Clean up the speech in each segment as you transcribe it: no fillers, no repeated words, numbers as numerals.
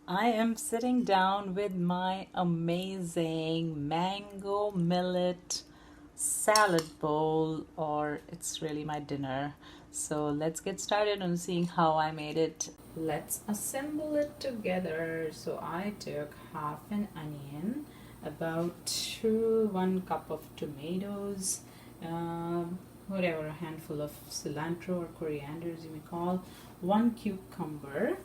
I am sitting down with my amazing mango millet salad bowl, or it's really my dinner. So let's get started on seeing how I made it. Let's assemble it together. So I took half an onion, about 1 cup of tomatoes, whatever, a handful of cilantro or coriander as you may call, 1 cucumber.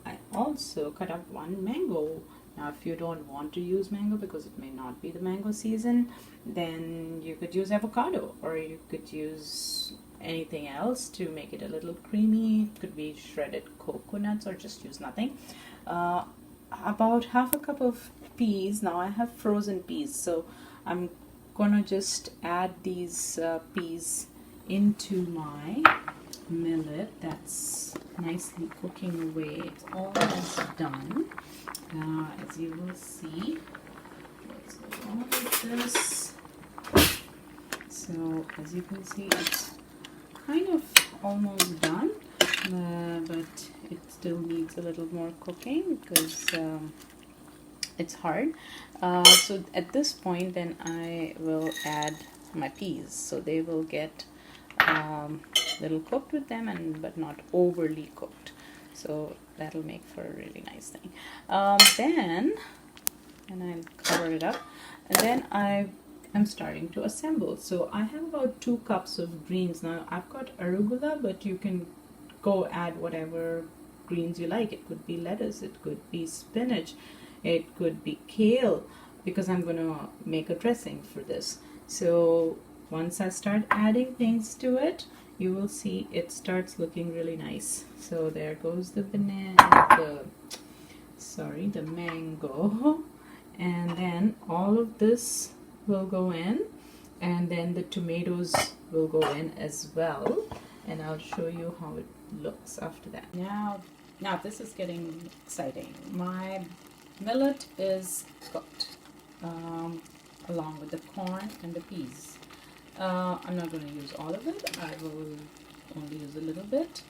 I also cut up 1 mango. Now, if you don't want to use mango because it may not be the mango season, then you could use avocado, or you could use anything else to make it a little creamy. It could be shredded coconuts, or just use nothing. About half a cup of peas. Now I have frozen peas, so I'm gonna just add these peas into my millet that's nicely cooking away. It's almost done. As you will see, let's go on with this. So as you can see, it's kind of almost done, but it still needs a little more cooking because it's hard. So at this point, then I will add my peas, so they will get little cooked with them, but not overly cooked, so that'll make for a really nice thing. Then I'll cover it up, and then I'm starting to assemble. So I have about 2 cups of greens. Now I've got arugula, but you can go add whatever greens you like. It could be lettuce, it could be spinach, it could be kale, because I'm gonna make a dressing for this. So once I start adding things to it, you will see it starts looking really nice. So there goes the the mango, and then all of this will go in, and then the tomatoes will go in as well, and I'll show you how it looks after that. Now this is getting exciting. My millet is cooked, along with the corn and the peas. I'm not going to use all of it. I will only use a little bit.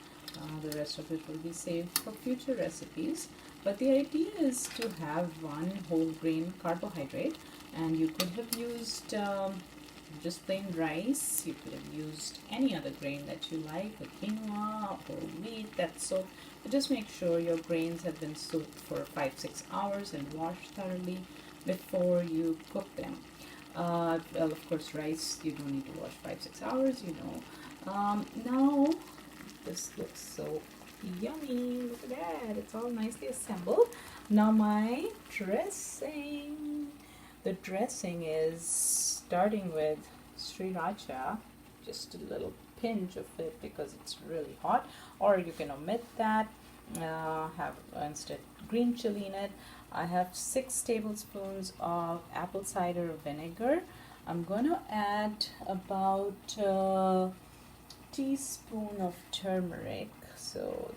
The rest of it will be saved for future recipes. But the idea is to have one whole grain carbohydrate, and you could have used just plain rice. You could have used any other grain that you like, like quinoa, whole wheat, that's soaked. But just make sure your grains have been soaked for 5-6 hours and washed thoroughly before you cook them. Well, of course, rice you don't need to wash 5-6 hours, you know. Now this looks so yummy. Look at that, it's all nicely assembled. Now my dressing. The dressing is starting with sriracha, just a little pinch of it because it's really hot, or you can omit that, have instead green chili in it. I have 6 tablespoons of apple cider vinegar. I'm gonna add about a teaspoon of turmeric, so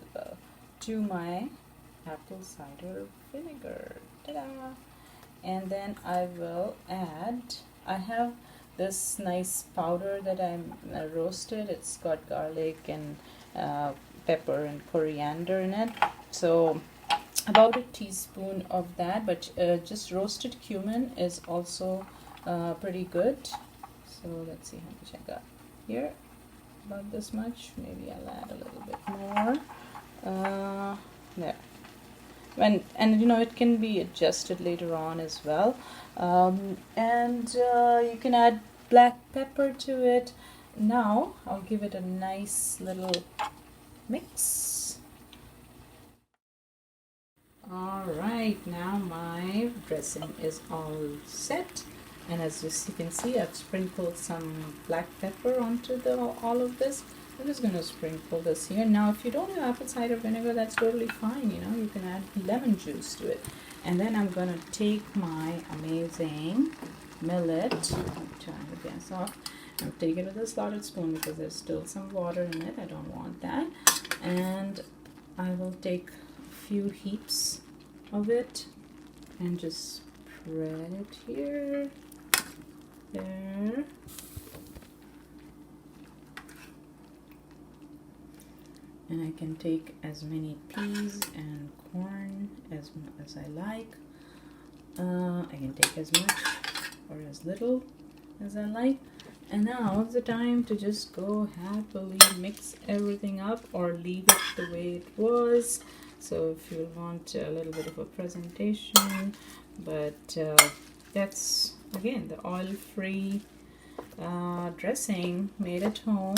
to my apple cider vinegar. Ta-da! And then I will add, I have this nice powder that I roasted. It's got garlic and pepper and coriander in it, so about a teaspoon of that, but just roasted cumin is also pretty good. So let's see how much I got here. About this much. Maybe I'll add a little bit more. There. And you know, it can be adjusted later on as well. And you can add black pepper to it. Now I'll give it a nice little mix. Alright, now my dressing is all set, and as you can see, I've sprinkled some black pepper onto all of this. I'm just going to sprinkle this here. Now if you don't have apple cider vinegar, that's totally fine, you know, you can add lemon juice to it. And then I'm going to take my amazing millet, turn the gas off, I'm taking it with a slotted spoon because there's still some water in it, I don't want that, and I will take few heaps of it and just spread it here, there, and I can take as many peas and corn as I like. I can take as much or as little as I like. And now is the time to just go happily mix everything up or leave it the way it was. So if you want a little bit of a presentation, but that's again the oil-free dressing made at home,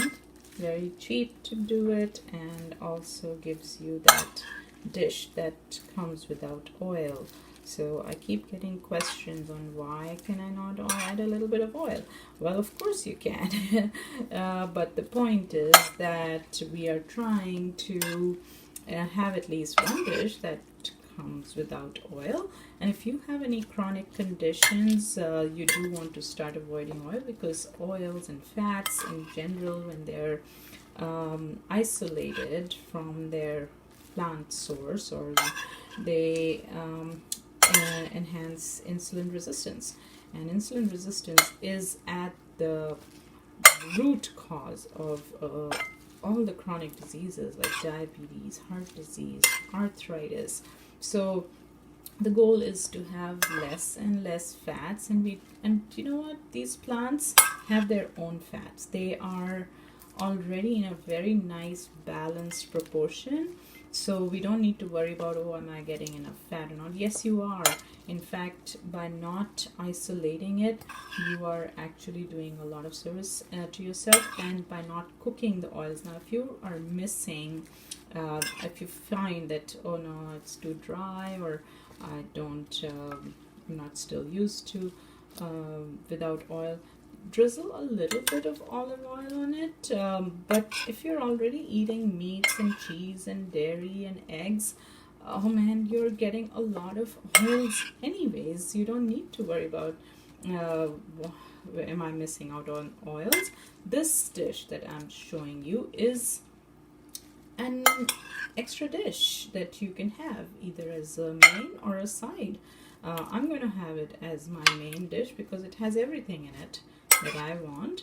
very cheap to do it, and also gives you that dish that comes without oil. So I keep getting questions on why can I not add a little bit of oil. Well, of course you can, but the point is that we are trying to have at least one dish that comes without oil. And if you have any chronic conditions, you do want to start avoiding oil, because oils and fats in general, when they're isolated from their plant source, or they enhance insulin resistance, and insulin resistance is at the root cause of all the chronic diseases like diabetes, heart disease, arthritis. So the goal is to have less and less fats, and you know what, these plants have their own fats. They are already in a very nice balanced proportion, so we don't need to worry about, oh, am I getting enough fat or not? Yes, you are. In fact, by not isolating it, you are actually doing a lot of service to yourself, and by not cooking the oils. Now, if you are missing, if you find that, oh no, it's too dry, or I don't, I'm not still used to without oil, drizzle a little bit of olive oil on it. But if you're already eating meats and cheese and dairy and eggs, oh man, you're getting a lot of oils anyways. You don't need to worry about am I missing out on oils. This dish that I'm showing you is an extra dish that you can have either as a main or a side. I'm going to have it as my main dish because it has everything in it that I want.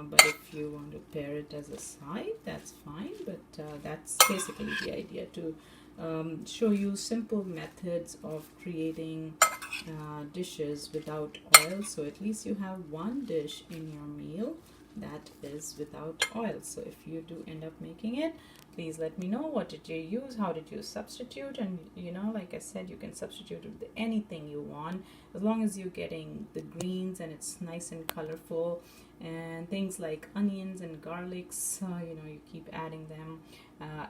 But if you want to pair it as a side, that's fine. But that's basically the idea, to show you simple methods of creating dishes without oil. So at least you have one dish in your meal that is without oil. So if you do end up making it, please let me know, what did you use, how did you substitute. And you know, like I said, you can substitute with anything you want, as long as you're getting the greens and it's nice and colorful. And things like onions and garlics, you know, you keep adding them.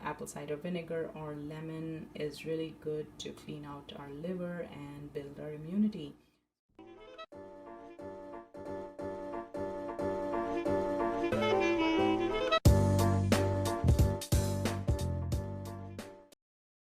Apple cider vinegar or lemon is really good to clean out our liver and build our immunity.